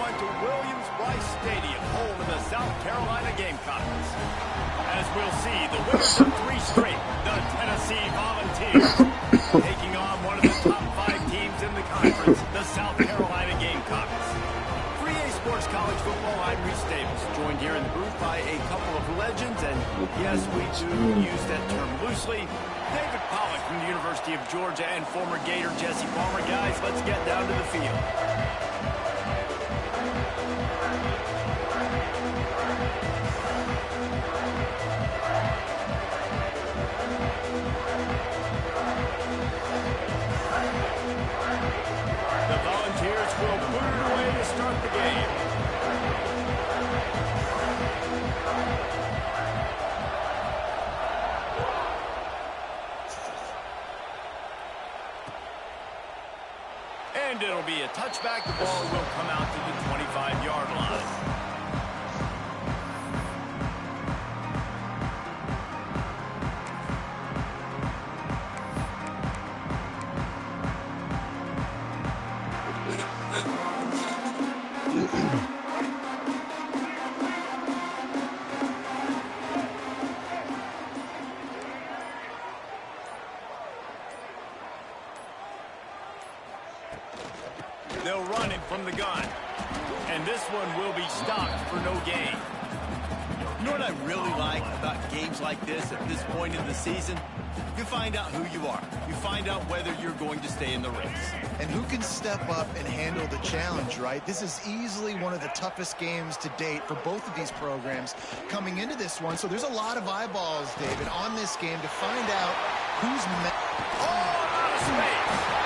everyone to Williams-Brice Stadium, home of the South Carolina Gamecocks. As we'll see, the winners of 3 straight, the Tennessee Volunteers, taking on one of the top 5 teams in the conference, the South Carolina Gamecocks. 3A Sports College Football, I'm Reese Davis, joined here in the booth by a couple of legends, and yes, we do use that term loosely. David Pollack from the University of Georgia and former Gator Jesse Palmer. Guys, let's get down to the field. The Volunteers will put it away to start the game. And it'll be a touchback. The ball will come out to the 25-yard line. They'll run it from the gun. And this one will be stopped for no gain. You know what I really like about games like this at this point in the season? You find out who you are. You find out whether you're going to stay in the race. And who can step up and handle the challenge, right? This is easily one of the toughest games to date for both of these programs coming into this one. So there's a lot of eyeballs, David, on this game to find out who's... Oh, out of space!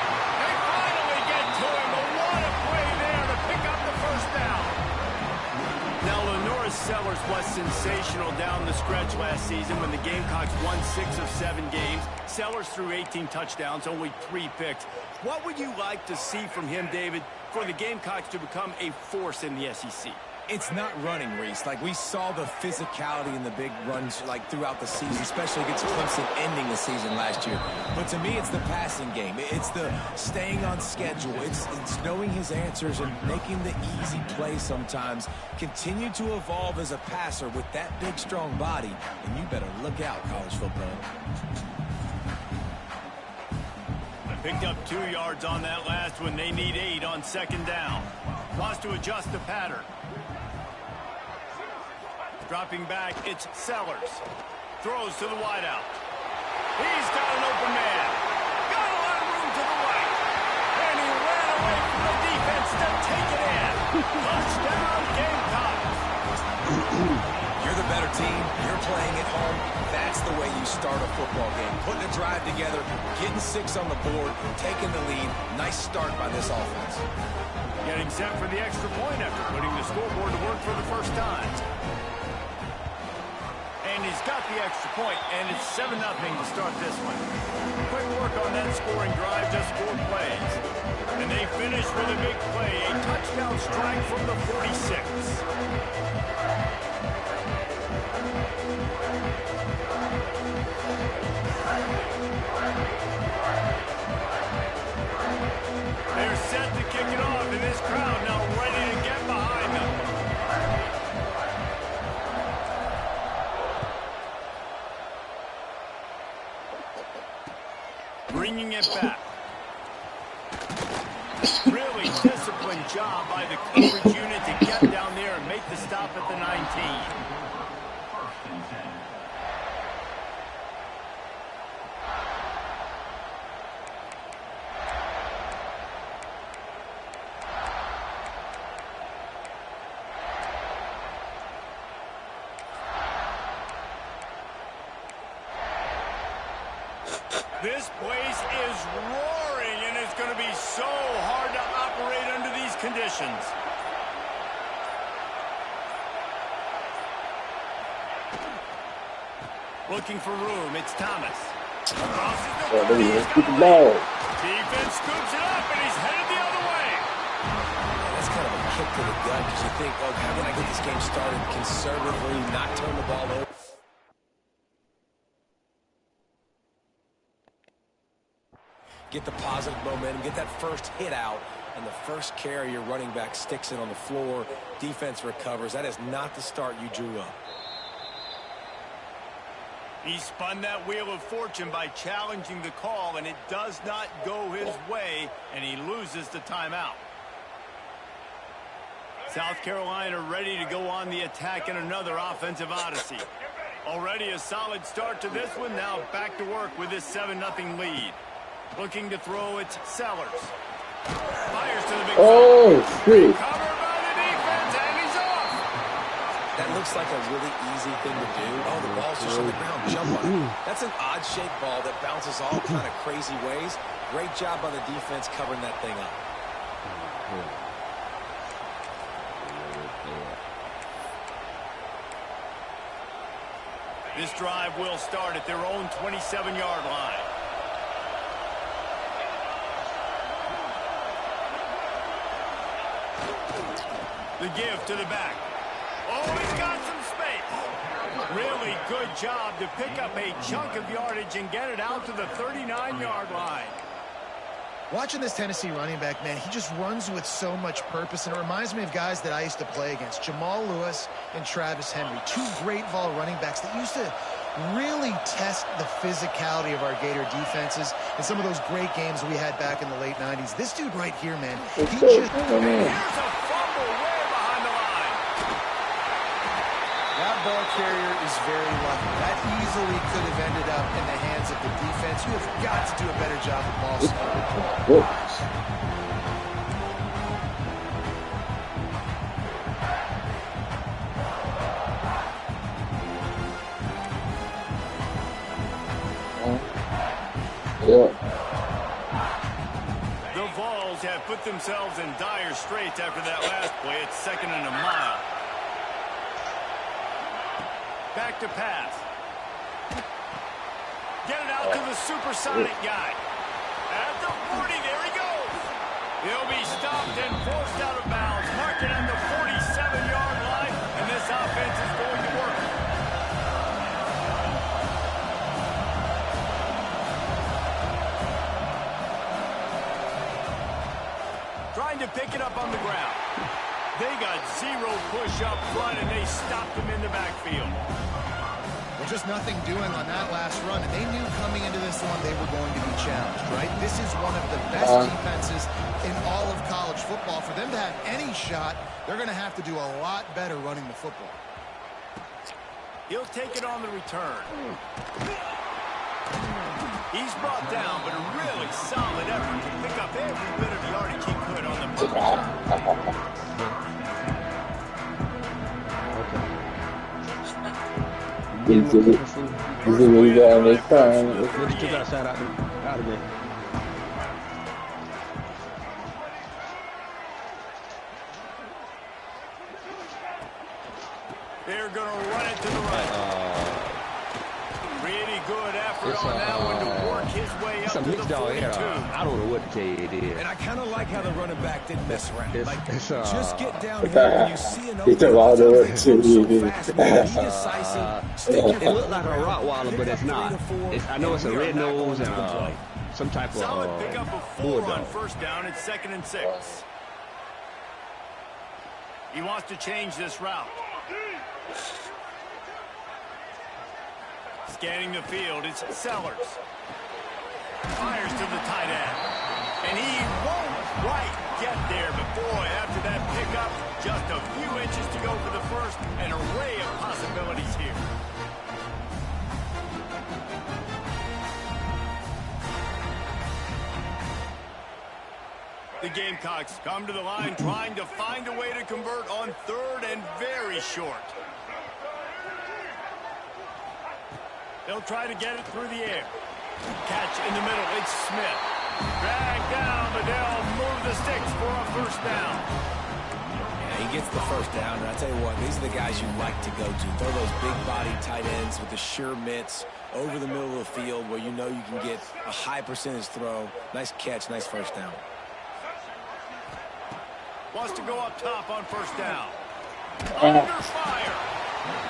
Sellers was sensational down the stretch last season when the Gamecocks won 6 of 7 games. Sellers threw 18 touchdowns, only 3 picks. What would you like to see from him, David, for the Gamecocks to become a force in the SEC? It's not running, Reese. Like, we saw the physicality in the big runs, like, throughout the season, especially against Clemson ending the season last year. But to me, it's the passing game. It's the staying on schedule. It's knowing his answers and making the easy play sometimes. Continue to evolve as a passer with that big, strong body, and you better look out, college football. I picked up 2 yards on that last one. They need 8 on 2nd down. Wants to adjust the pattern. Dropping back, it's Sellers. Throws to the wideout. He's got an open man. Got a lot of room to the right. And he ran away from the defense to take it in. Touchdown, Gamecocks. You're the better team. You're playing at home. That's the way you start a football game. Putting a drive together, getting 6 on the board, taking the lead. Nice start by this offense. Getting set for the extra point after putting the scoreboard to work for the first time. And he's got the extra point, and it's 7-0 to start this one. Quick work on that scoring drive, just 4 plays. And they finish with a big play, a touchdown strike from the 46. They're set to kick it off, and this crowd now ready to get behind them. Bringing it back. Really disciplined job by the coverage unit to get down there and make the stop at the 19. This place is roaring, and it's going to be so hard to operate under these conditions. Looking for room, it's Thomas. Crosses the 30, he's got the ball. Defense scoops it up, and he's headed the other way. That's kind of a kick to the gut, because you think, oh, how can I get this game started conservatively, not turn the ball over? Get the positive momentum, get that first hit out, and the first carry, your running back sticks it on the floor. Defense recovers. That is not the start you drew up. He spun that wheel of fortune by challenging the call, and it does not go his way, and he loses the timeout. South Carolina ready to go on the attack in another offensive odyssey. Already a solid start to this one. Now back to work with this 7-0 lead. Looking to throw, it's Sellers. Fires to the big side. Covered by the defense, and he's off. That looks like a really easy thing to do. Oh, the ball's just on the ground. Jump on it. That's an odd-shaped ball that bounces all kind of crazy ways. Great job on the defense covering that thing up. This drive will start at their own 27-yard line. The give to the back. Oh, he's got some space. Really good job to pick up a chunk of yardage and get it out to the 39-yard line. Watching this Tennessee running back, man, he just runs with so much purpose, and it reminds me of guys that I used to play against, Jamal Lewis and Travis Henry, two great ball running backs that used to really test the physicality of our Gator defenses and some of those great games we had back in the late 90s. This dude right here, man, he just... Here's a fumble way behind the line. That ball carrier is very lucky. That easily could have ended up in the hands of the defense. You have got to do a better job of ball stopping. The Vols have put themselves in dire straits after that last play. It's 2nd and a mile. Back to pass. Get it out to the supersonic guy. At the 40, there he goes. He'll be stopped and forced out of bounds. Mark it on the 47-yard line, and this offense is going to work. Trying to pick it up on the ground. They got zero push up front, and they stopped him in the backfield. Well, just nothing doing on that last run, and they knew coming into this one they were going to be challenged, right? This is one of the best defenses in all of college football. For them to have any shot, they're going to have to do a lot better running the football. He'll take it on the return. He's brought down, but a really solid effort to pick up every bit of yardage he could on the move. He's a really good on this time. Let's check that side out of there. They're going to run it to the right. Pretty good effort on that one to work his way up to the 42. I don't know what to tell you, it is. And I kind of like how the running back didn't mess around. Just get down here when you see an He took all the work too. It looked like a Rottweiler, but it's not. I know it's a red nose and some type of solid pickup of 4 on first down. It's 2nd and 6. He wants to change this route. Scanning the field, it's Sellers. Fires to the tight end. And he won't quite get there, but boy, after that pickup, just a few inches to go for the first. An array of possibilities here. The Gamecocks come to the line trying to find a way to convert on 3rd and very short. They'll try to get it through the air. Catch in the middle. It's Smith. Dragged down, but they'll move the sticks for a first down. Yeah, he gets the first down, and I tell you what, these are the guys you like to go to. Throw those big-body tight ends with the sure mitts over the middle of the field where you know you can get a high percentage throw. Nice catch, nice first down. Wants to go up top on first down. Under fire.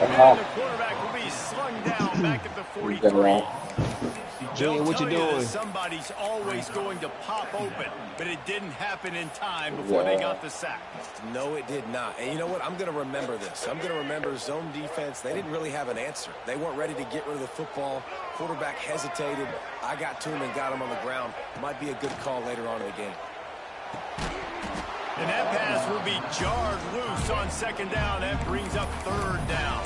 And the quarterback will be slung down back at the 43. Junior, what you doing? Somebody's always going to pop open, but it didn't happen in time before they got the sack. No, it did not. And you know what? I'm going to remember this. I'm going to remember zone defense. They didn't really have an answer. They weren't ready to get rid of the football. Quarterback hesitated. I got to him and got him on the ground. Might be a good call later on in the game. And that pass will be jarred loose on second down. That brings up third down.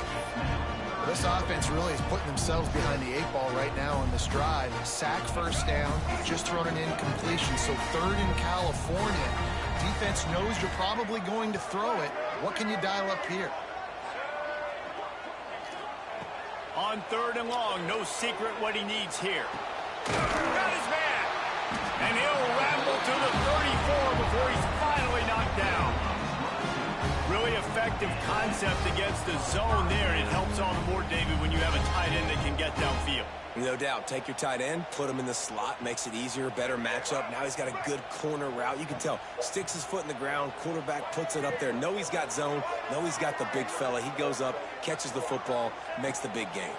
This offense really is putting themselves behind the 8 ball right now on this drive. Sack first down, just thrown an incompletion, so third in California. Defense knows you're probably going to throw it. What can you dial up here? On third and long, no secret what he needs here. Got his man. And he'll ramble to the 34 before he's finally knocked down. Really effective concept against the zone there. It helps all the more, David, when you have a tight end that can get downfield. No doubt. Take your tight end, put him in the slot, makes it easier, better matchup. Now he's got a good corner route. You can tell. Sticks his foot in the ground. Quarterback puts it up there. Know he's got zone. Know he's got the big fella. He goes up, catches the football, makes the big game.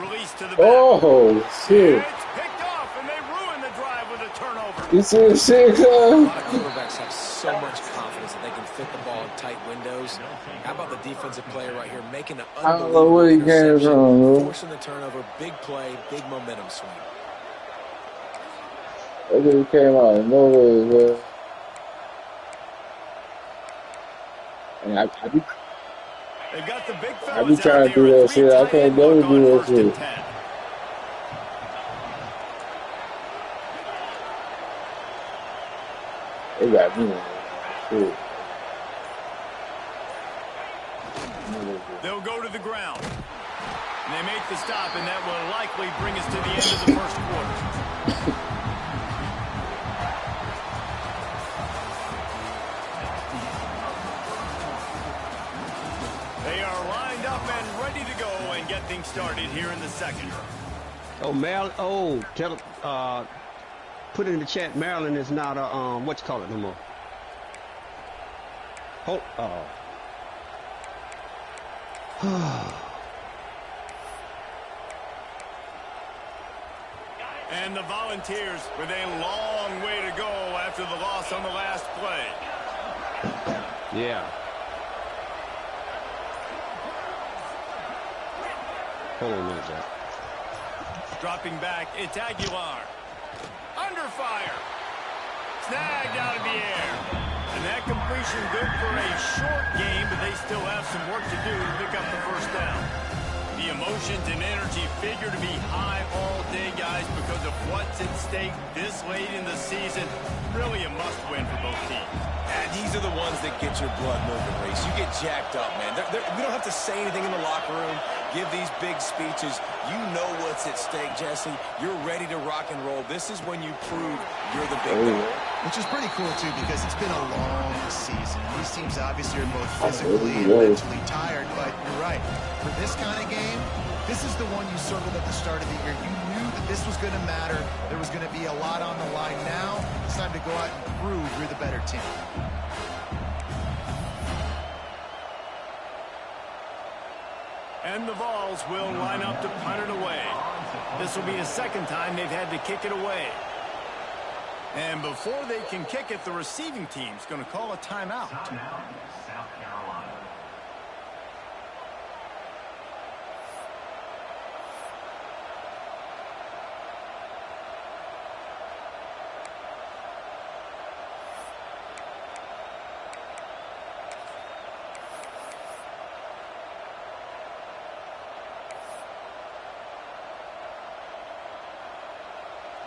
Release to the back. Oh, shit. It's picked off, and they ruin the drive with a turnover. You see the shit, A lot of quarterbacks have so much confidence that they can fit the ball in tight windows. How about the defensive player right here making an I don't know where he came from, bro. forcing the turnover, big play, big momentum swing. That dude came out of nowhere, bro. And They've got the big I be fellas trying out to do there. that shit. I can't never do that shit. They got me. Shit. They'll go to the ground. And they make the stop, and that will likely bring us to the end of the first quarter. They are lined up and ready to go and get things started here in the second. Oh, Maryland. Oh, put it in the chat. Maryland is not a what you call it no more. Hold. And the Volunteers with a long way to go after the loss on the last play. Yeah. Hold on a minute, Jack. Dropping back, it's Aguilar. Under fire. Snagged out of the air. And that completion good for a short game, but they still have some work to do to pick up the first down. The emotions and energy figure to be high all day, guys, because of what's at stake this late in the season. Really a must-win for both teams. And these are the ones that get your blood moving, Reese. You get jacked up, man. We don't have to say anything in the locker room, give these big speeches. You know what's at stake, Jesse. You're ready to rock and roll. This is when you prove you're the big dog. Which is pretty cool, too, because it's been a long season. These teams obviously are both physically and mentally tired, but you're right. For this kind of game, this is the one you circled at the start of the year. You knew that this was going to matter. There was going to be a lot on the line. Now it's time to go out and prove you're the better team. And the Vols will line up to punt it away. This will be the second time they've had to kick it away. And before they can kick it, the receiving team's going to call a timeout. South Carolina.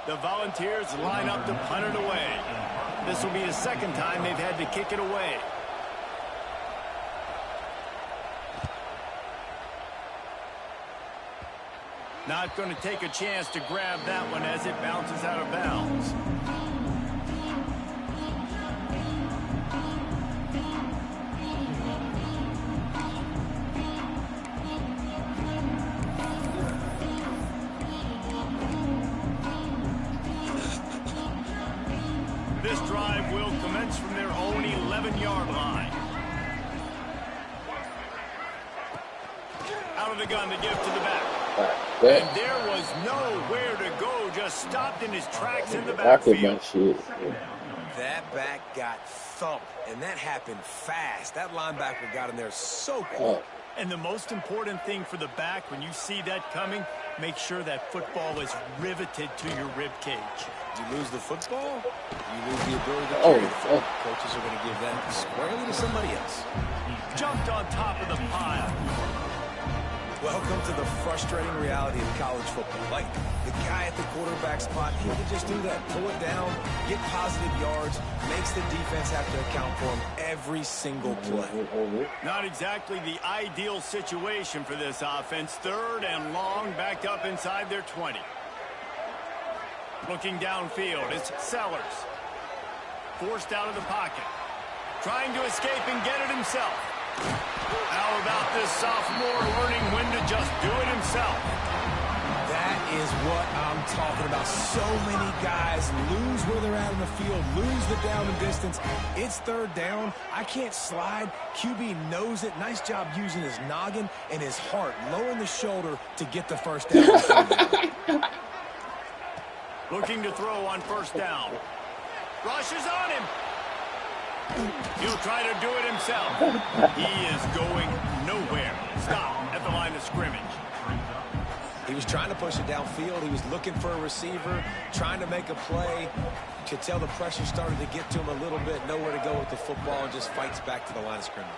The Volunteers line up to punt it away. This will be the second time they've had to kick it away. Not going to take a chance to grab that one as it bounces out of bounds. This drive will commence from their own 11-yard line. Out of the gun to give to the back. And there was nowhere to go, just stopped in his tracks in the backfield. That back got thumped, and that happened fast. That linebacker got in there so quick. And the most important thing for the back, when you see that coming, make sure that football is riveted to your rib cage. You lose the football, you lose the ability to carry the football. Coaches are going to give that squarely to somebody else. Jumped on top of the pile. Welcome to the frustrating reality of college football. Like, the guy at the quarterback spot, he can just do that. Pull it down, get positive yards, makes the defense have to account for him every single play. Not exactly the ideal situation for this offense. 3rd and long, backed up inside their 20. Looking downfield, it's Sellers. Forced out of the pocket. Trying to escape and get it himself. How about this sophomore learning when to just do it himself? That is what I'm talking about. So many guys lose where they're at in the field, lose the down and distance. It's 3rd down. I can't slide. QB knows it. Nice job using his noggin and his heart, lowering the shoulder to get the first down. Looking to throw on 1st down. Rushes on him. He'll try to do it himself. He is going nowhere. Stop at the line of scrimmage. He was trying to push it downfield. He was looking for a receiver, trying to make a play. You could tell the pressure started to get to him a little bit. Nowhere to go with the football, and just fights back to the line of scrimmage.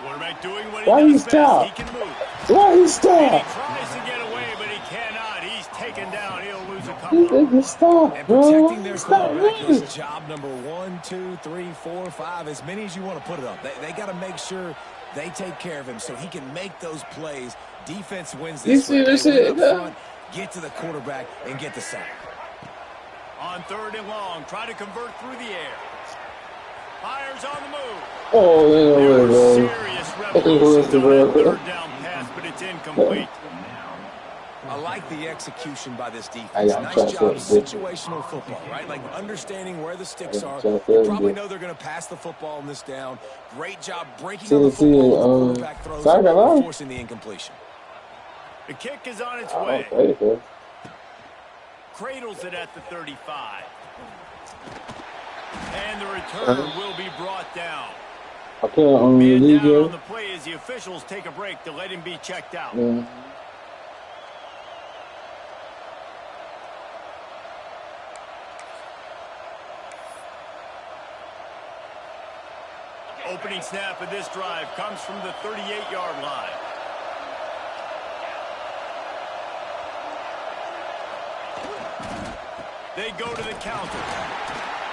Quarterback doing what he does best. He can move. Why he stop? And he tries to get away, but he cannot. He's taken down. He'll lose a couple. And protecting their quarterback is job number 1, 2, 3, 4, 5, as many as you want to put it up. They got to make sure they take care of him so he can make those plays. Defense wins this. You see this shit? Get to the quarterback and get the sack. On 3rd and long, try to convert through the air. Fires on the move. Oh, there was serious revolution on that 3rd down pass, but it's incomplete. I like the execution by this defense. Nice job, situational football, right? Like understanding where the sticks are. You probably know they're going to pass the football on this down. Great job breaking up the football with quarterback throws and forcing the incompletion. The kick is on its way. Cradles it at the 35. And the return will be brought down. Man down on the play as the officials take a break to let him be checked out. Opening snap of this drive comes from the 38-yard line. They go to the counter.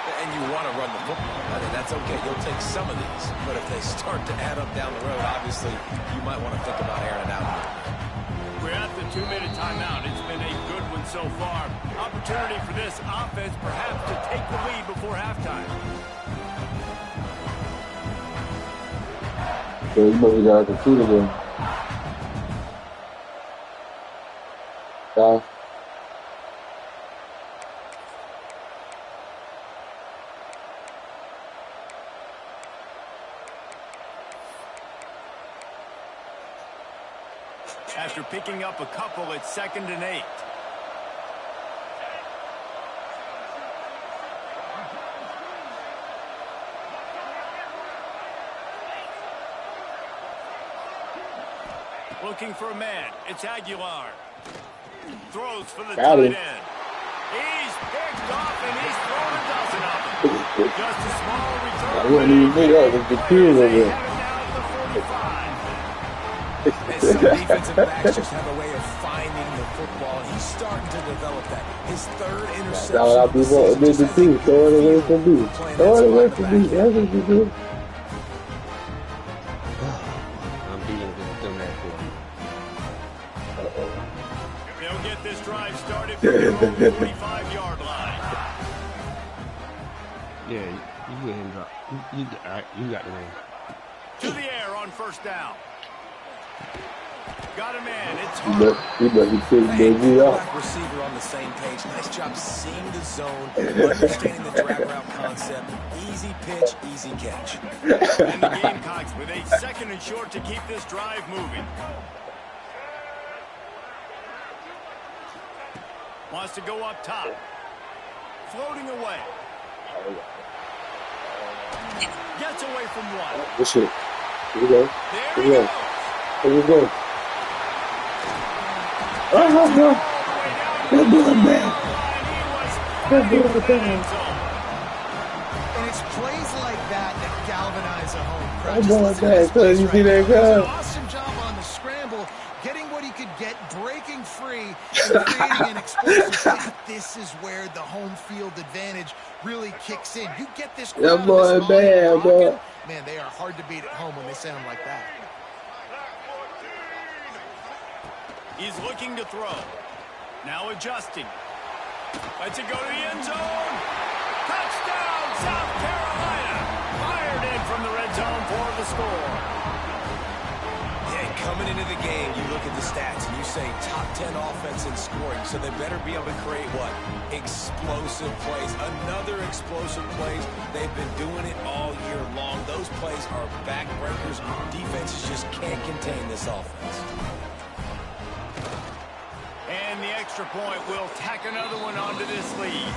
And you want to run the football. I mean, that's okay. You'll take some of these. But if they start to add up down the road, obviously, you might want to think about airing it out. We're at the 2-minute timeout. It's been a good one so far. Opportunity for this offense perhaps to take the lead before halftime. So you must have got the shoot again. After picking up a couple, it's 2nd and 8. Looking for a man. It's Aguilar. Throws for the tight end. He's picked off and he's thrown a dozen of them. Just a small return. I wouldn't even think that was the kids over there. Some defensive backs just have a way of finding the football. He's starting to develop that. His 3rd interception. That's how people did the team. Throw it away from me. Throw it away from me. That's what you do. I'm dealing with them that They'll get this drive started from their own 45-yard line. Yeah, you go ahead and drop. All right, you got the ring. To the air on 1st down. Got a man. It's But he better pick Hey, Biggie quarterback, up. receiver on the same page. Nice job seeing the zone, understanding the drag route concept. Easy pitch, easy catch. And the Gamecocks with a 2nd and short to keep this drive moving. Wants to go up top. Floating away. Gets away from one. Good shit. Here we go. There Here he we go. goes. Here we go. Oh, no. All the way down That boy the bad. line. He was That fighting boy for that bad. end zone. And it's plays like that that galvanize a home crowd. That Just boy listen to bad. this Cuz place you right see now. that He does an guy? awesome job on the scramble, getting what he could get, breaking free, and creating an explosive play. But this is where the home field advantage really kicks in. You get this crowd, That boy this volume bad, rocking, boy. man, they are hard to beat at home when they sound like that. He's looking to throw. Now adjusting. Lets it go to the end zone. Touchdown, South Carolina. Fired in from the red zone for the score. Yeah, coming into the game, you look at the stats and you say top 10 offense in scoring, so they better be able to create what? Explosive plays. Another explosive plays. They've been doing it all year long. Those plays are backbreakers. Defenses just can't contain this offense. And the extra point will tack another one onto this lead.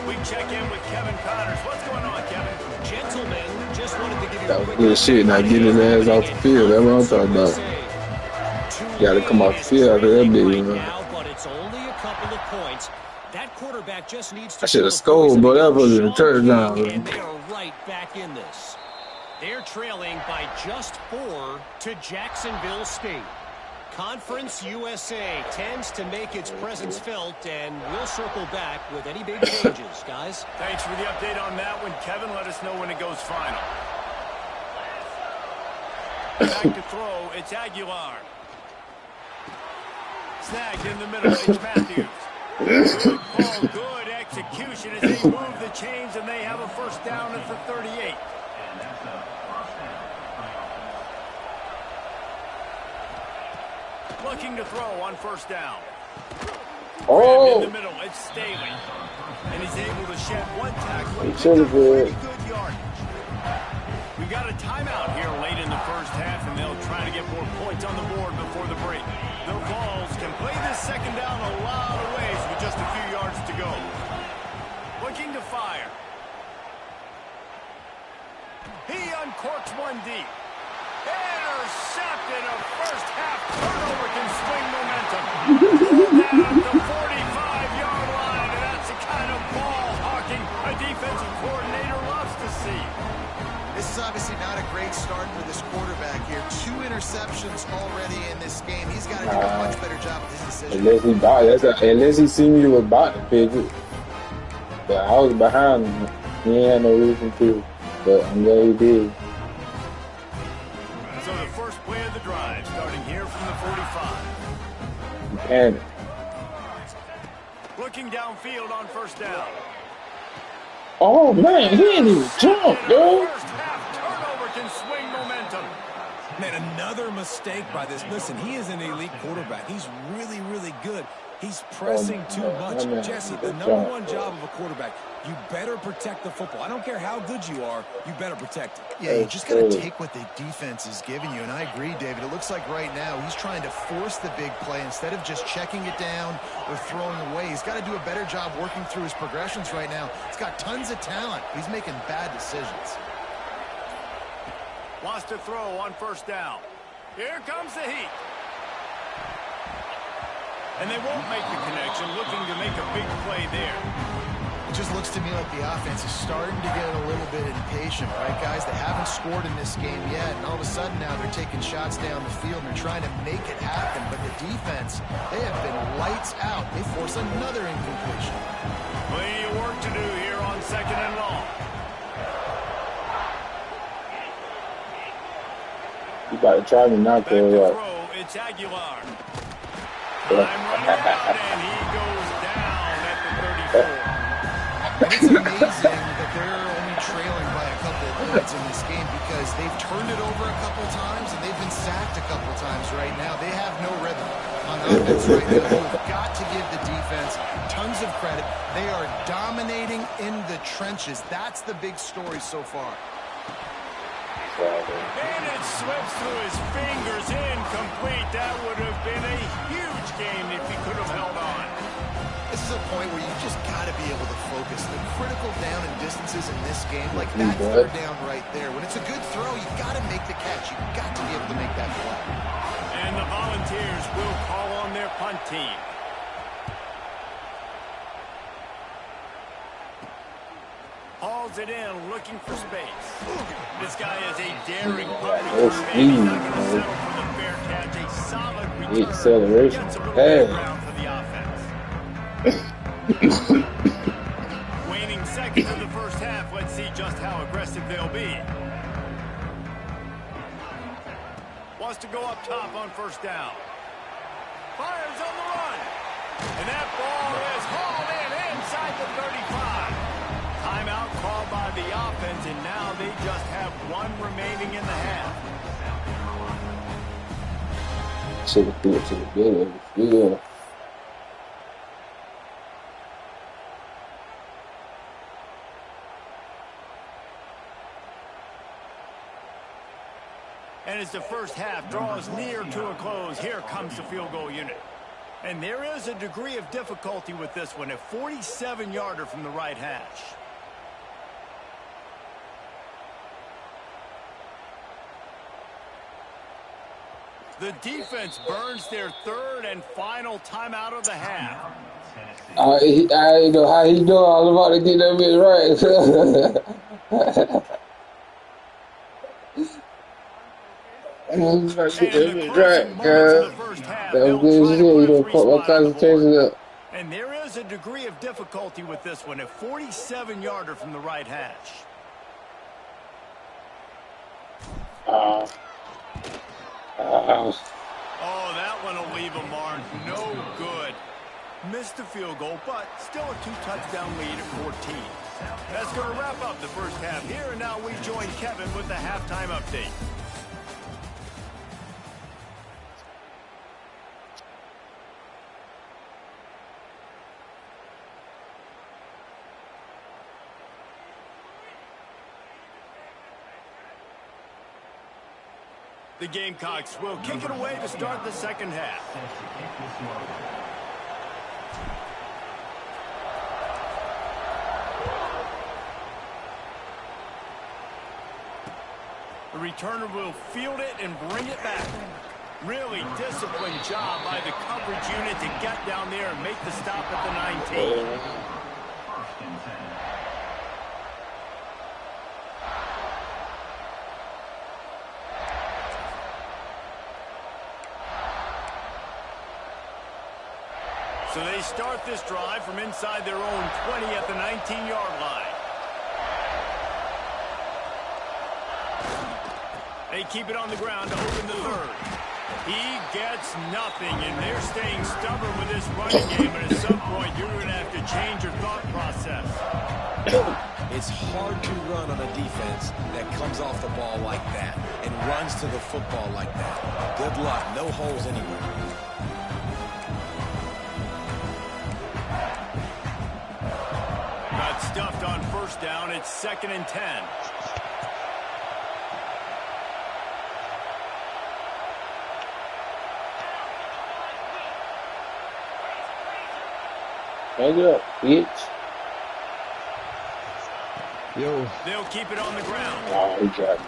We check in with Kevin Connors. What's going on, Kevin? Gentlemen, just wanted to give you That a was quick good shit. Now get his ass off the field. That's what I'm talking about. Gotta come off the field after that big one. Now, but it's only a couple of points. That quarterback just needs to I should have show the scored, but that boys wasn't a Sean King, touchdown. and they are right back in this. They're trailing by just 4 to Jacksonville State. Conference USA tends to make its presence felt, and we'll circle back with any big changes, guys. Thanks for the update on that one, Kevin. Let us know when it goes final. Back to throw. It's Aguilar. Snagged in the middle. It's Matthews. Good call, good execution as they move the chains, and they have a first down at the 38. Looking to throw on first down. Oh! In the middle, it's Staley. And he's able to shed one tackle and He pick up should've been. pretty good yardage. We got a timeout here late in the first half, and they'll try to get more points on the board before the break. The Vols can play this second down a lot of ways with just a few yards to go. Looking to fire. He uncorks one deep. Intercepted. A first half turnover can swing momentum. Down at the 45-yard line, and that's the kind of ball hawking a defensive coordinator loves to see. This is obviously not a great start for this quarterback here. 2 interceptions already in this game. He's got to do a much better job with his decision. Unless he seen you was about to pick it. But I was behind him. He ain't had no reason to. But I'm glad he did. So the first play of the drive, starting here from the 45. He panicked. Looking downfield on first down. Oh man, he didn't even jump, yo. First half turnover can swing momentum. Man, another mistake by this. Listen, he is an elite quarterback. He's really, really good. He's pressing too much. Jesse, the number one job of a quarterback, you better protect the football. I don't care how good you are, you better protect it. Yeah, you just got to take what the defense is giving you. And I agree, David. It looks like right now he's trying to force the big play instead of just checking it down or throwing away. He's got to do a better job working through his progressions right now. He's got tons of talent. He's making bad decisions. Wants to throw on first down. Here comes the heat. And they won't make the connection, looking to make a big play there. It just looks to me like the offense is starting to get a little bit impatient, right, guys? They haven't scored in this game yet, and all of a sudden now they're taking shots down the field and they're trying to make it happen. But the defense, they have been lights out. They force another incompletion. Plenty of work to do here on second and long. You about to try me not Back to to what? throw, it's Aguilar. Time running out, and he goes down at the 34. And it's amazing that they're only trailing by a couple of points in this game because they've turned it over a couple times and they've been sacked a couple times right now. They have no rhythm on offense right now. You've got to give the defense tons of credit. They are dominating in the trenches. That's the big story so far. And it slips through his fingers, incomplete. That would have been a huge game if he could have held on. This is a point where you just got to be able to focus. The critical down and distances in this game, like that third down right there. When it's a good throw, you got to make the catch. You got to be able to make that play. And the Volunteers will call on their punt team. Hauls it in, looking for space. This guy is a daring punt returner. He's not going to settle for the fair catch. A solid return. Acceleration. Gets a little bit around for the offense. Waning seconds in the first half. Let's see just how aggressive they'll be. Wants to go up top on first down. Fires on the run. And that ball is hauled in inside the 35. Timeout called by the offense, and now they just have one remaining in the half. To the field. And as the first half draws near to a close, here comes the field goal unit. And there is a degree of difficulty with this one, a 47-yarder from the right hash. The defense burns their third and final timeout of the half. I know how he know all about to get that bitch right. That was good shit. You don't put my concentration up. And there is a degree of difficulty with this one, a 47-yarder from the right hash. Oh, that one will leave a mark. No good. Missed the field goal, but still a two-touchdown lead at 14. That's going to wrap up the first half here, and now we join Kevin with the halftime update. The Gamecocks will kick it away to start the second half. The returner will field it and bring it back. Really disciplined job by the coverage unit to get down there and make the stop at the 19. So they start this drive from inside their own 20 at the 19-yard line. They keep it on the ground to open the third. He gets nothing, and they're staying stubborn with this running game, and at some point you're going to have to change your thought process. It's hard to run on a defense that comes off the ball like that and runs to the football like that. Good luck. No holes anywhere. Got stuffed on first down. It's 2nd and 10. Hang it up, bitch. Yo. They'll keep it on the ground. Oh, he got me.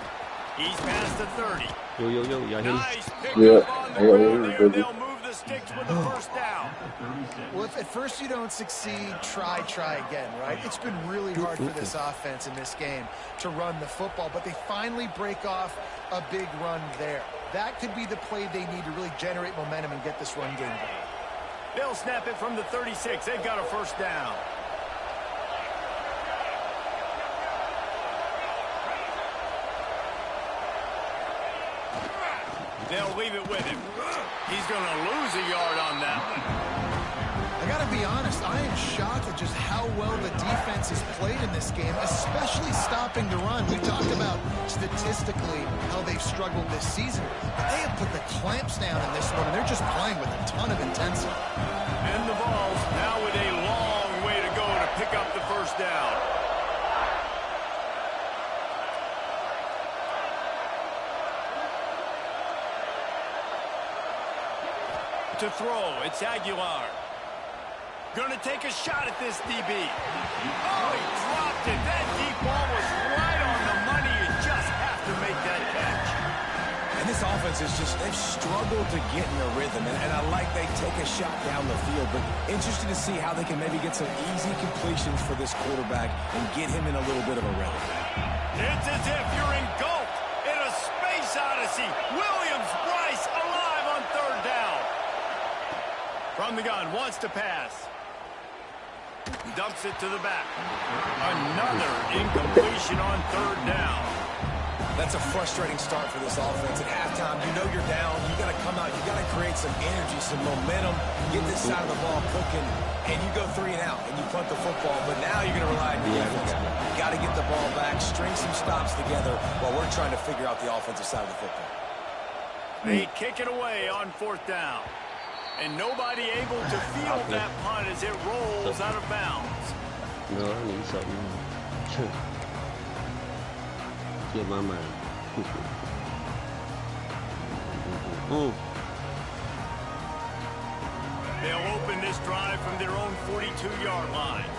He's past the 30. Yo, y'all hear me? Nice pick Yeah, up on the ground there. baby. They'll move the sticks with the first down. Well, if at first you don't succeed, try again, right? It's been really hard for this offense in this game to run the football, but they finally break off a big run there. That could be the play they need to really generate momentum and get this run game going. They'll snap it from the 36. They've got a first down. They'll leave it with him. He's going to lose a yard on that one. I got to be honest, I am shocked at just how well the defense offense has played in this game, especially stopping the run. We talked about statistically how they've struggled this season. But they have put the clamps down in this one, and they're just playing with a ton of intensity. And the Vols now with a long way to go to pick up the first down. To throw, it's Aguilar. Going to take a shot at this DB. Oh, he dropped it. That deep ball was right on the money. You just have to make that catch. And this offense is just, they've struggled to get in a rhythm. And I like they take a shot down the field, but interested to see how they can maybe get some easy completions for this quarterback and get him in a little bit of a rhythm. It's as if you're engulfed in a space odyssey. Williams-Brice alive on third down. From the gun, wants to pass. Dumps it to the back. Another incompletion on third down. That's a frustrating start for this offense. At halftime, you know you're down. You got to come out. You got to create some energy, some momentum, get this side of the ball cooking, and you go 3 and out, and you punt the football. But now you're going to rely on the defense. You got to get the ball back, string some stops together while we're trying to figure out the offensive side of the football. They kick it away on fourth down. And nobody able to field that punt as it rolls out of bounds. No, I need something. Get my mind. They'll open this drive from their own 42-yard line.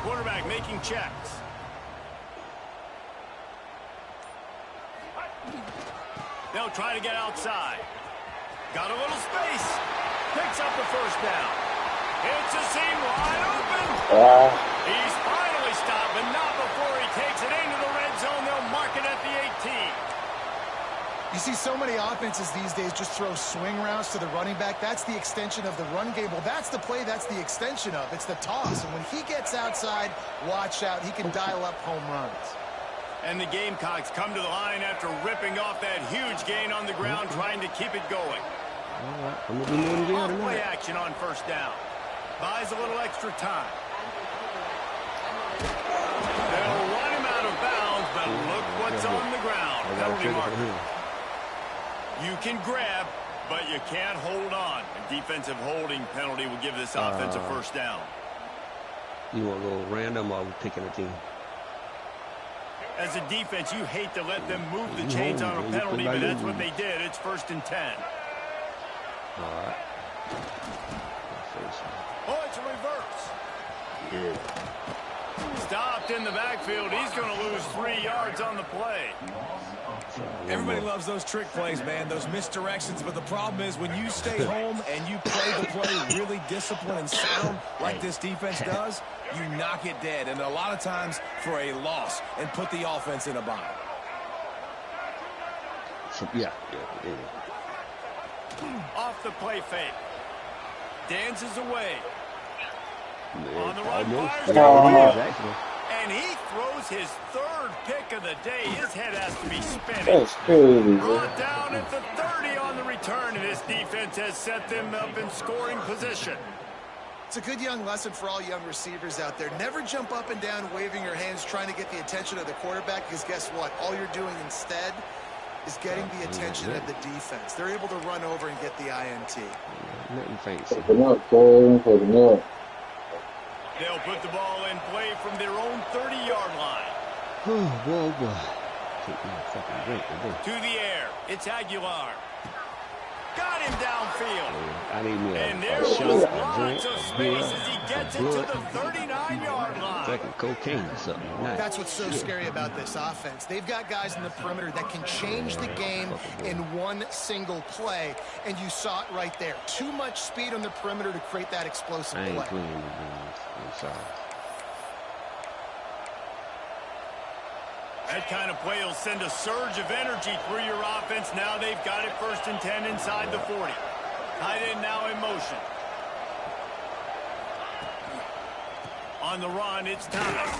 Quarterback making checks. They'll try to get outside. Got a little space. Picks up the first down. It's a seam wide open. He's finally stopped, but not before he takes it into the red zone. They'll mark it at the 18. You see so many offenses these days just throw swing routes to the running back. That's the extension of the run game. Well, that's the play that's the extension of. It's the toss. And when he gets outside, watch out. He can dial up home runs. And the Gamecocks come to the line after ripping off that huge gain on the ground, trying to keep it going. All right, I'm going to be more than Off play action on first down. Buys a little extra time. They'll run him out of bounds, but look what's on the ground. Penalty marker. You can grab, but you can't hold on. A defensive holding penalty will give this offense a first down. You want to go random or picking a team? As a defense, you hate to let them move the chains on a penalty, but that's what they did. It's 1st and 10. All right. Oh, it's a reverse. Stopped in the backfield. He's going to lose 3 yards on the play. Everybody loves those trick plays, man, those misdirections. But the problem is when you stay home and you play the play really disciplined and sound like this defense does, you knock it dead. And a lot of times for a loss and put the offense in a bind. Yeah. Off the play fake. Dances away. On the run, fires and he throws his 3rd pick of the day. His head has to be spinning. That's crazy. Brought down at the 30 on the return, and his defense has set them up in scoring position. It's a good young lesson for all young receivers out there. Never jump up and down waving your hands trying to get the attention of the quarterback, because guess what? All you're doing instead is getting the attention of the defense. They're able to run over and get the INT. Nothing fancy. Open up, boy. Open up. They'll put the ball in play from their own 30-yard line. Oh, boy. Take my fucking drink today. To the air. It's Aguilar. Got him downfield. I need me And a there's shot, just a lots drink, of space as he gets it to the 39-yard line. drinking cocaine or something. Nice. That's what's so scary about this offense. They've got guys in the perimeter that can change the game in one single play, and you saw it right there. Too much speed on the perimeter to create that explosive I ain't play. playing with this. I'm sorry. That kind of play will send a surge of energy through your offense. Now they've got it 1st and 10 inside the 40. Tight end now in motion. On the run, it's Thomas.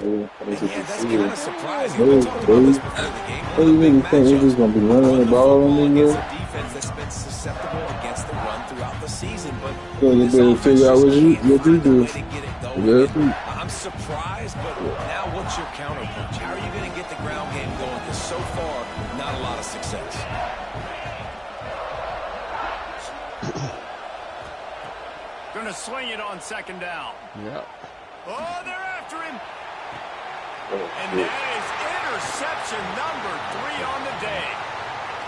Yeah, that's kind of surprising. We talked about this before the game. What do you mean you think he's just going to be running the ball in there? defense that's been susceptible against the run throughout the season. But So you this better offense figure out just what you can't find a do. way to get it going. Yeah. I'm surprised, but now what's your counterpunch? How are you going to get the ground game going? Because so far, not a lot of success. Going to swing it on second down. Yep. Oh, they're after him. And that is interception number 3 on the day.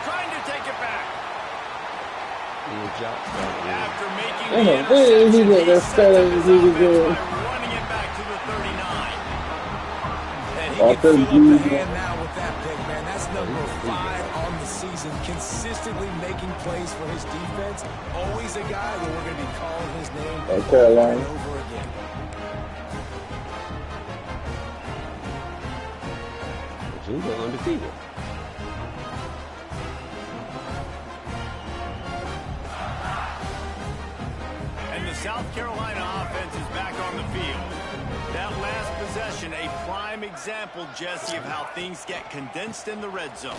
Trying to take it back. After making the interception, he sets up his offense by running it back to the 39. And he can fill up the hand now with that pick, man. That's number 5 on the season, consistently making plays for his defense. Always a guy where we're going to be calling his name over and over again. Zunga undefeated. And the South Carolina offense is back on the field. That last possession, a prime example, Jesse, of how things get condensed in the red zone.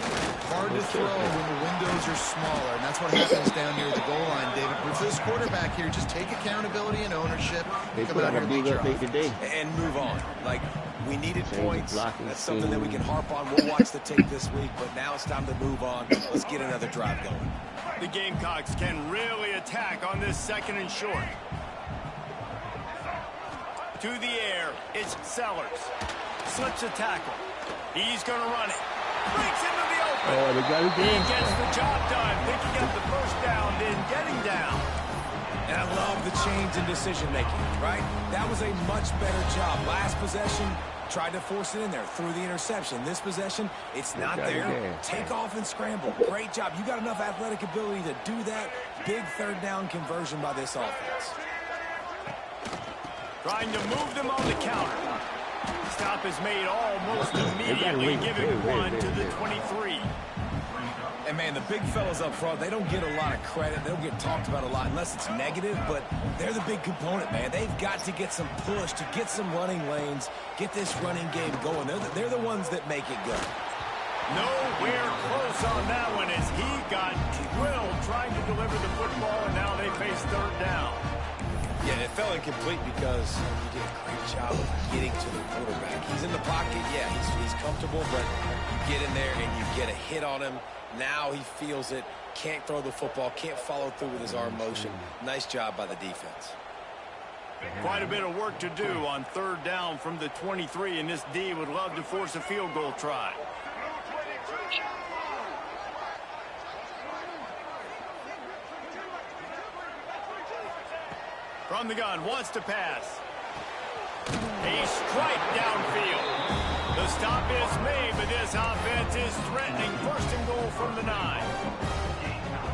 Hard to throw when the windows are smaller, and that's what happens down near the goal line, David. But for this quarterback here, just take accountability and ownership. They Come out here and lead your offense. today. And move on. Like, we needed Change points. the blocking That's something that we can harp on. We'll watch the tape this week, but now it's time to move on. Let's get another drive going. The Gamecocks can really attack on this second and short. To the air, it's Sellers. Slips a tackle. He's going to run it. Breaks into the open. Oh, they got it He there. gets the job done, picking up the first down, then getting down. And I love the change in decision-making, right? That was a much better job. Last possession, tried to force it in there, threw the interception. This possession, it's not there. Take off and scramble. Great job. You got enough athletic ability to do that. Big third down conversion by this offense. Trying to move them on the counter. Stop is made almost immediately, giving one to the 23. And, man, the big fellas up front, they don't get a lot of credit. They don't get talked about a lot unless it's negative, but they're the big component, man. They've got to get some push, to get some running lanes, get this running game going. They're the ones that make it go. Nowhere close on that one as he got drilled trying to deliver the football, and now they face third down. Yeah, it fell incomplete because he did a great job of getting to the quarterback. He's in the pocket, yeah, he's comfortable, but you get in there and you get a hit on him. Now he feels it, can't throw the football, can't follow through with his arm motion. Nice job by the defense. Quite a bit of work to do on third down from the 23, and this D would love to force a field goal try. From the gun, wants to pass. A strike downfield. The stop is made, but this offense is threatening first and goal from the 9.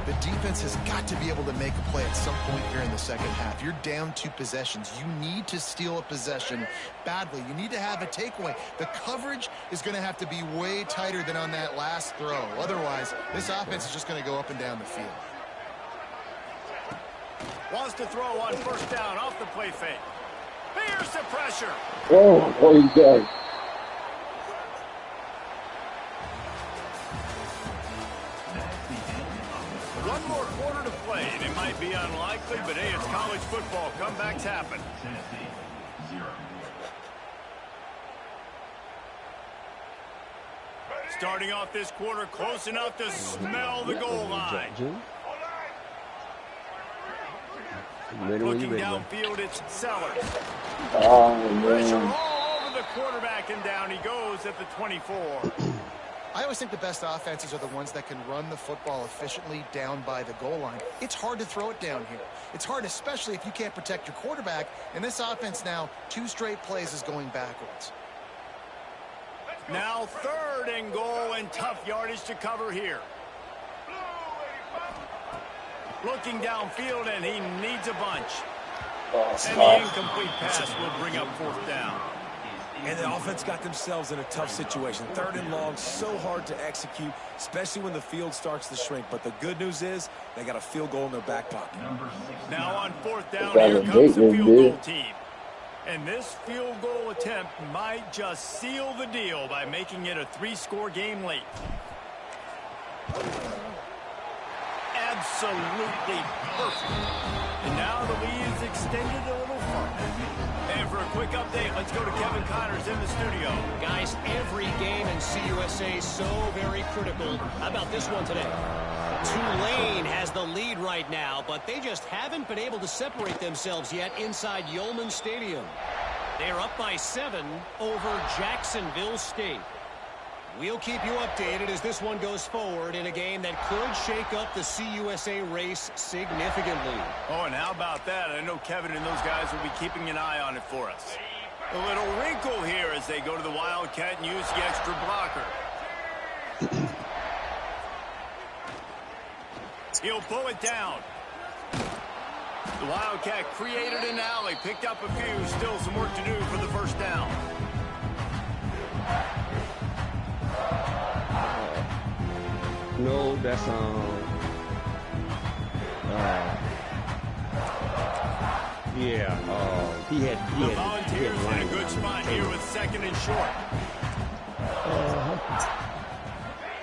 The defense has got to be able to make a play at some point here in the second half. You're down 2 possessions. You need to steal a possession badly. You need to have a takeaway. The coverage is going to have to be way tighter than on that last throw. Otherwise, this offense is just going to go up and down the field. Wants to throw on first down off the play fake. Here's the pressure. Oh, you got it. One more quarter to play, and it might be unlikely, but hey, it's college football. Comebacks happen. Starting off this quarter close enough to smell the goal line. Looking downfield, it's Sellers. Oh, Pressure man. all over the quarterback, and down he goes at the 24. I always think the best offenses are the ones that can run the football efficiently down by the goal line. It's hard to throw it down here. It's hard, especially if you can't protect your quarterback. And this offense now, 2 straight plays is going backwards. Now third and goal, and tough yardage to cover here. Looking downfield, and he needs a bunch. And the incomplete pass will bring up fourth down. And the offense got themselves in a tough situation. Third and long, so hard to execute, especially when the field starts to shrink. But the good news is they got a field goal in their back pocket. Now on fourth down, here comes the field goal team. And this field goal attempt might just seal the deal by making it a 3-score game late. absolutely perfect. And now the lead is extended a little further. And for a quick update, let's go to Kevin Connors in the studio. Guys, every game in CUSA is so very critical. How about this one today? Tulane has the lead right now, but they just haven't been able to separate themselves yet inside Yulman Stadium. They're up by 7 over Jacksonville State. We'll keep you updated as this one goes forward in a game that could shake up the CUSA race significantly. Oh, and how about that? I know Kevin and those guys will be keeping an eye on it for us. A little wrinkle here as they go to the Wildcat and use the extra blocker. He'll pull it down. The Wildcat created an alley, picked up a few, still some work to do for the first down. No, that's The Volunteers in a good spot here with 2nd and short.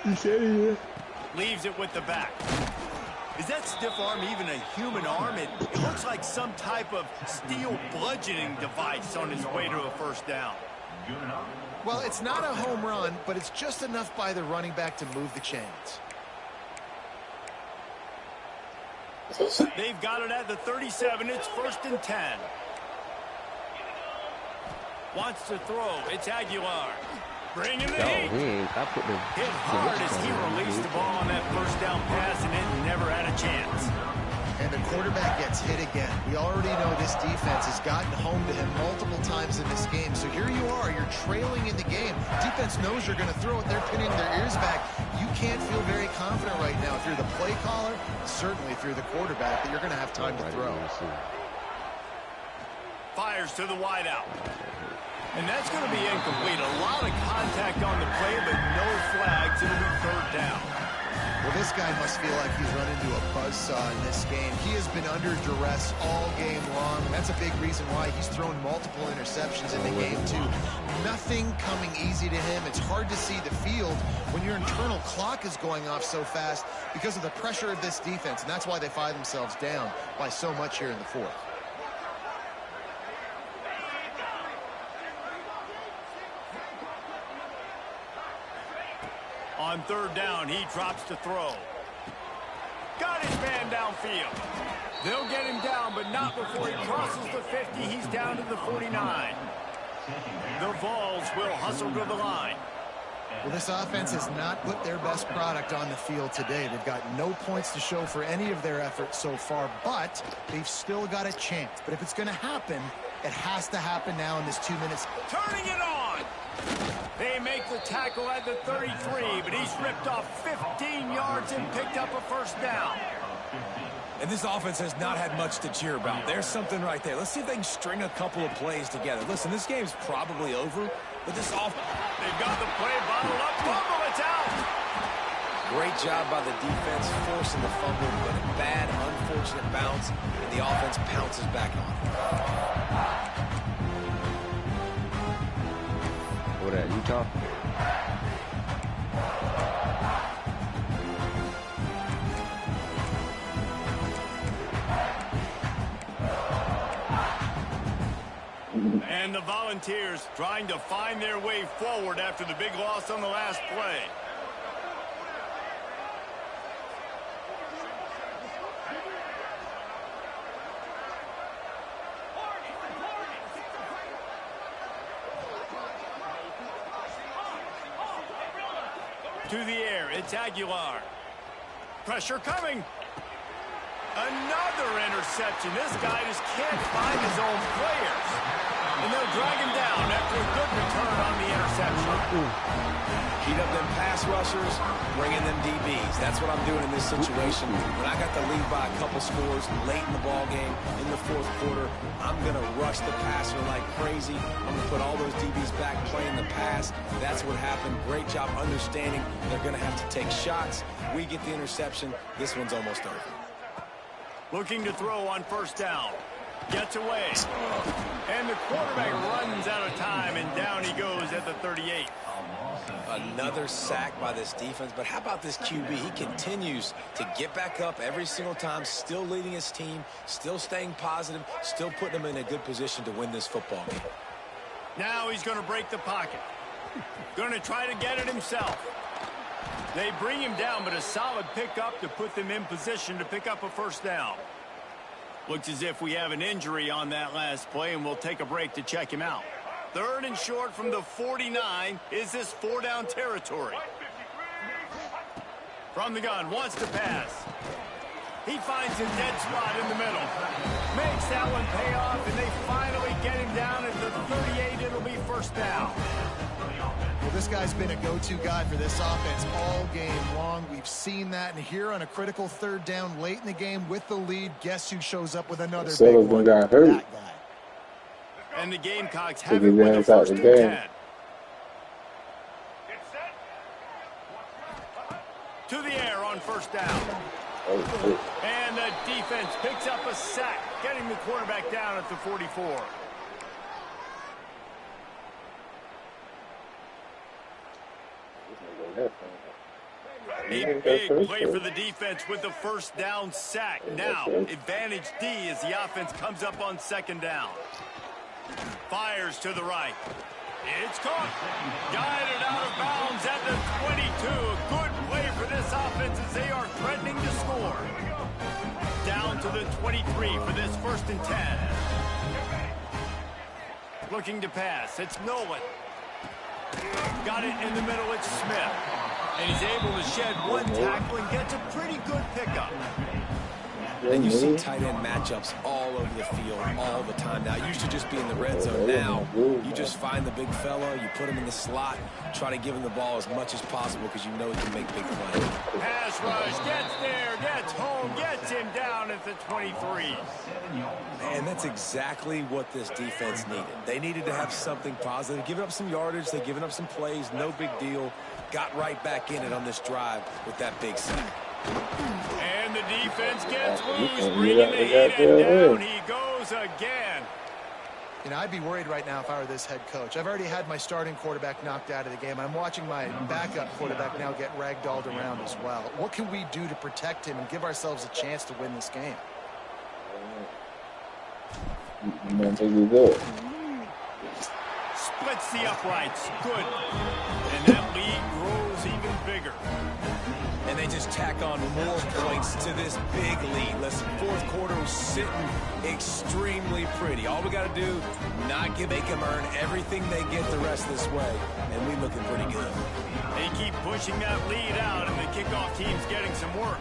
You said it. Leaves it with the back. Is that stiff arm even a human arm? It looks like some type of steel bludgeoning device on his way to a first down. Well, it's not a home run, but it's just enough by the running back to move the chains. They've got it at the 37. It's 1st and 10. Wants to throw. It's Aguilar. Bringing the heat. Hit hard as he released the ball on that first down pass, and it never had a chance. And the quarterback gets hit again. We already know this defense has gotten home to him multiple times in this game. So here you are. You're trailing in the game. Defense knows you're going to throw it. They're pinning their ears back. You can't feel very confident right now. If you're the play caller, certainly if you're the quarterback, that you're going to have time to throw. Fires to the wideout. And that's going to be incomplete. A lot of contact on the play, but no flags. It'll be 3rd down. Well, this guy must feel like he's run into a buzzsaw in this game. He has been under duress all game long, and that's a big reason why he's thrown multiple interceptions in the game, too. Nothing coming easy to him. It's hard to see the field when your internal clock is going off so fast because of the pressure of this defense, and that's why they find themselves down by so much here in the 4th. On 3rd down, he drops to throw. Got his man downfield. They'll get him down, but not before he crosses the 50. He's down to the 49. The Vols will hustle to the line. Well, this offense has not put their best product on the field today. They've got no points to show for any of their efforts so far, but they've still got a chance. But if it's going to happen, it has to happen now in this 2 minutes. Turning it on. They make the tackle at the 33, but he's ripped off 15 yards and picked up a first down. And this offense has not had much to cheer about. There's something right there. Let's see if they can string a couple of plays together. Listen, this game's probably over, but this offense... They've got the play bottled up. Fumble, it's out. Great job by the defense forcing the fumble, but a bad, unfortunate bounce, and the offense pounces back on it. What at Utah? And the Volunteers trying to find their way forward after the big loss on the last play. To the air, it's Aguilar. Pressure coming. Another interception. This guy just can't find his own players. And they'll drag him down after a good return on the interception. Heat up them pass rushers, bring in them DBs. That's what I'm doing in this situation. When I got the lead by a couple scores late in the ball game, in the 4th quarter, I'm going to rush the passer like crazy. I'm going to put all those DBs back playing the pass. That's what happened. Great job understanding they're going to have to take shots. We get the interception. This one's almost over. Looking to throw on first down. Gets away. And the quarterback runs out of time, and down he goes at the 38. Another sack by this defense, but how about this QB? He continues to get back up every single time, still leading his team, still staying positive, still putting them in a good position to win this football game. Now he's going to break the pocket. Going to try to get it himself. They bring him down, but a solid pickup to put them in position to pick up a first down. Looks as if we have an injury on that last play, and we'll take a break to check him out. 3rd and short from the 49. Is this 4-down territory? From the gun, wants to pass. He finds a dead spot in the middle. Makes that one pay off, and they finally get him down at the 38. It'll be first down. Well, this guy's been a go-to guy for this offense all game long. We've seen that, and here on a critical 3rd down late in the game with the lead, guess who shows up with another big one? Got hurt. That guy. And the Gamecocks have it with the 1st and 10. To the air on first down. And the defense picks up a sack, getting the quarterback down at the 44. A big play for the defense with the first down sack. Now, advantage D as the offense comes up on 2nd down. Fires to the right. It's caught. Guided out of bounds at the 22. A good play for this offense as they are threatening to score. Down to the 23 for this 1st and 10. Looking to pass. It's Nolan. Got it in the middle. It's Smith. And he's able to shed one tackle and gets a pretty good pickup. And you see tight end matchups all over the field all the time now. It used to just be in the red zone. Now you just find the big fella, you put him in the slot, try to give him the ball as much as possible because you know he can make big plays. Pass rush, gets there, gets home, gets him down at the 23. And that's exactly what this defense needed. They needed to have something positive. Giving up some yardage, they've given up some plays, no big deal. Got right back in it on this drive with that big sack. And the defense gets loose, bringing the heat, and down he goes again. You know, I'd be worried right now if I were this head coach. I've already had my starting quarterback knocked out of the game. I'm watching my backup quarterback now get ragdolled around as well. What can we do to protect him and give ourselves a chance to win this game? Splits the uprights. Good. And that lead grows even bigger. And they just tack on more points to this big lead. Listen, 4th quarter was sitting extremely pretty. All we got to do, make them earn everything they get the rest of this way. And we looking pretty good. They keep pushing that lead out, and the kickoff team's getting some work.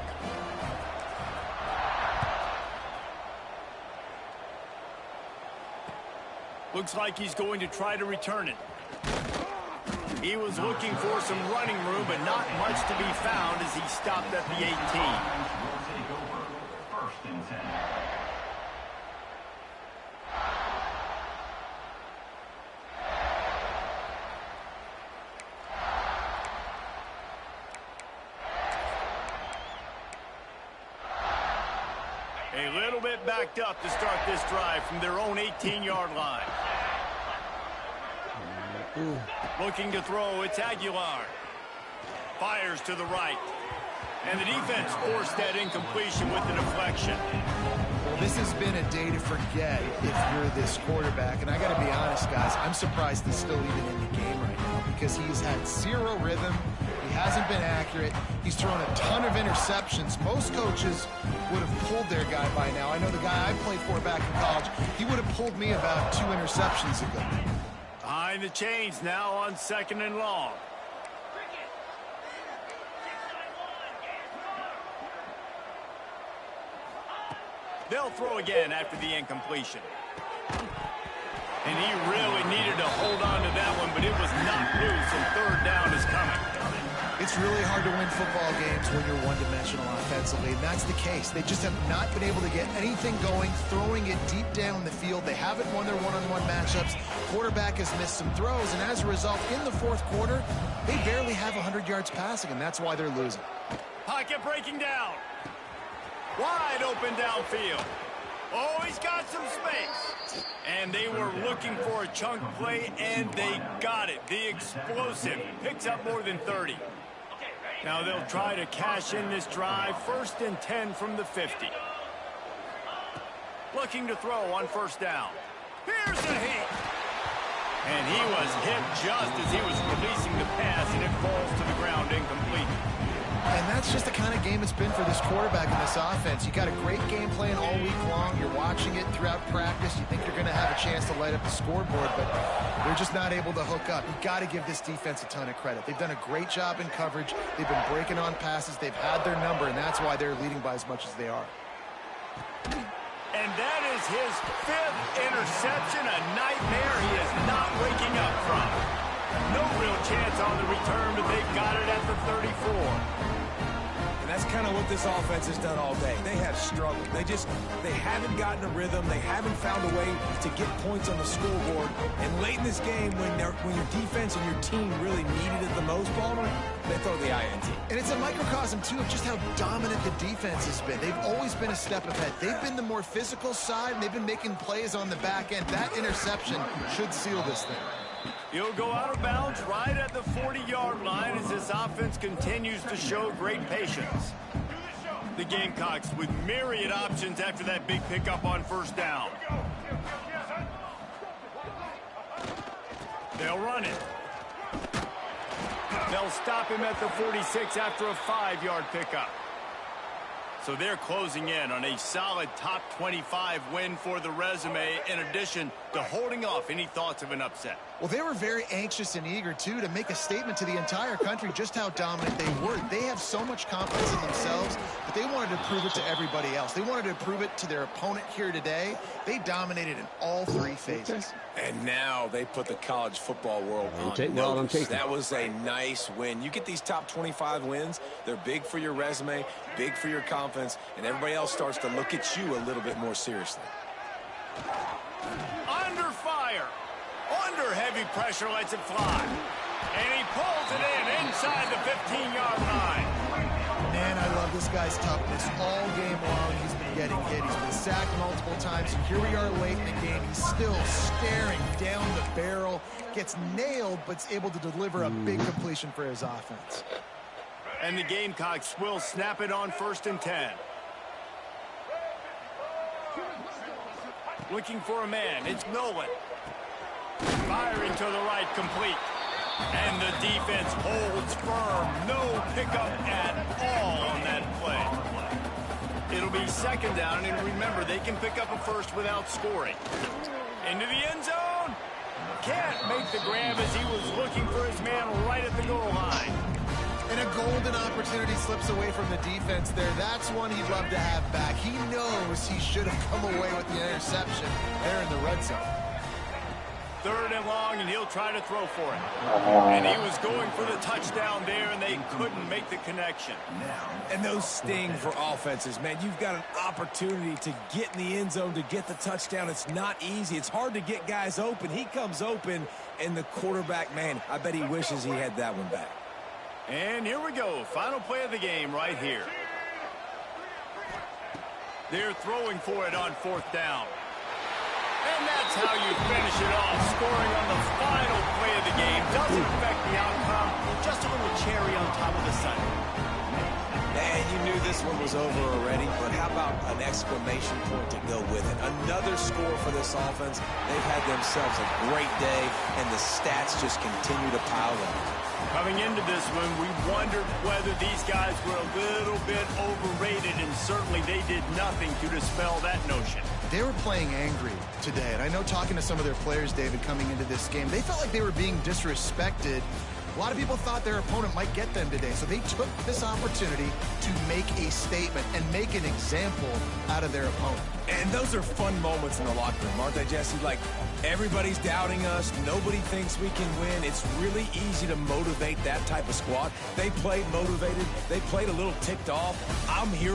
Looks like he's going to try to return it. He was looking for some running room, but not much to be found as he stopped at the 18. A little bit backed up to start this drive from their own 18-yard line. Looking to throw, it's Aguilar. Fires to the right. And the defense forced that incompletion with the deflection. Well, this has been a day to forget if you're this quarterback. And I got to be honest, guys, I'm surprised he's still even in the game right now because he's had zero rhythm. He hasn't been accurate. He's thrown a ton of interceptions. Most coaches would have pulled their guy by now. I know the guy I played for back in college, he would have pulled me about 2 interceptions ago. Behind the chains now on 2nd and long. They'll throw again after the incompletion. And he really needed to hold on to that one, but it was not loose, and 3rd down is coming. It's really hard to win football games when you're one-dimensional offensively, and that's the case. They just have not been able to get anything going, throwing it deep down the field. They haven't won their one-on-one matchups. Quarterback has missed some throws, and as a result, in the 4th quarter, they barely have 100 yards passing, and that's why they're losing. Pocket breaking down. Wide open downfield. Oh, he's got some space. And they were looking for a chunk play, and they got it. The explosive picks up more than 30. Now they'll try to cash in this drive. 1st and 10 from the 50. Looking to throw on 1st down. Here's the hit. And he was hit just as he was releasing the pass, and it falls to the ground incomplete. And that's just the kind of game it's been for this quarterback in this offense. You got a great game plan all week long. You're watching it throughout practice. You think you're going to have a chance to light up the scoreboard, but they're just not able to hook up. You got to give this defense a ton of credit. They've done a great job in coverage. They've been breaking on passes. They've had their number, and that's why they're leading by as much as they are. And that is his 5th interception, a nightmare he is not waking up from. No real chance on the return, but they've got it at the 34. And that's kind of what this offense has done all day. They have struggled. They haven't gotten a rhythm. They haven't found a way to get points on the scoreboard. And late in this game, when your defense and your team really needed it the most, Palmer, they throw the INT. And it's a microcosm, too, of just how dominant the defense has been. They've always been a step ahead. They've been the more physical side, and they've been making plays on the back end. That interception should seal this thing. He'll go out of bounds right at the 40-yard line as this offense continues to show great patience. The Gamecocks with myriad options after that big pickup on 1st down. They'll run it. They'll stop him at the 46 after a 5-yard pickup. So they're closing in on a solid top 25 win for the resume, in addition to holding off any thoughts of an upset. Well, they were very anxious and eager, too, to make a statement to the entire country just how dominant they were. They have so much confidence in themselves, but they wanted to prove it to everybody else. They wanted to prove it to their opponent here today. They dominated in all 3 phases. And now they put the college football world on notice. That was a nice win. You get these top 25 wins, they're big for your resume, big for your confidence, and everybody else starts to look at you a little bit more seriously. Under fire. Under heavy pressure, lets it fly. And he pulls it in inside the 15-yard line. Man, I love this guy's toughness. All game long, he's been getting hit. He's been sacked multiple times, and here we are late in the game. He's still staring down the barrel, gets nailed, but is able to deliver a big completion for his offense. And the Gamecocks will snap it on 1st and 10. Looking for a man. It's Nolan. Firing to the right, complete. And the defense holds firm. No pickup at all on that play. It'll be 2nd down, and remember, they can pick up a first without scoring. Into the end zone. Can't make the grab as he was looking for his man right at the goal line. And a golden opportunity slips away from the defense there. That's one he'd love to have back. He knows he should have come away with the interception there in the red zone. 3rd and long, and he'll try to throw for it. And he was going for the touchdown there, and they couldn't make the connection. And those sting for offenses, man. You've got an opportunity to get in the end zone, to get the touchdown. It's not easy. It's hard to get guys open. He comes open, and the quarterback, man, I bet he wishes he had that one back. And here we go. Final play of the game right here. They're throwing for it on 4th down. And that's how you finish it off. Scoring on the final play of the game doesn't affect the outcome. Just a little cherry on top of the sundae. Man, you knew this one was over already, but how about an exclamation point to go with it? Another score for this offense. They've had themselves a great day, and the stats just continue to pile up. Coming into this one, we wondered whether these guys were a little bit overrated, and certainly they did nothing to dispel that notion. They were playing angry today, and I know talking to some of their players, David, coming into this game, they felt like they were being disrespected. A lot of people thought their opponent might get them today, so they took this opportunity to make a statement and make an example out of their opponent. And those are fun moments in the locker room, aren't they, Jesse? Like, everybody's doubting us. Nobody thinks we can win. It's really easy to motivate that type of squad. They played motivated. They played a little ticked off. I'm here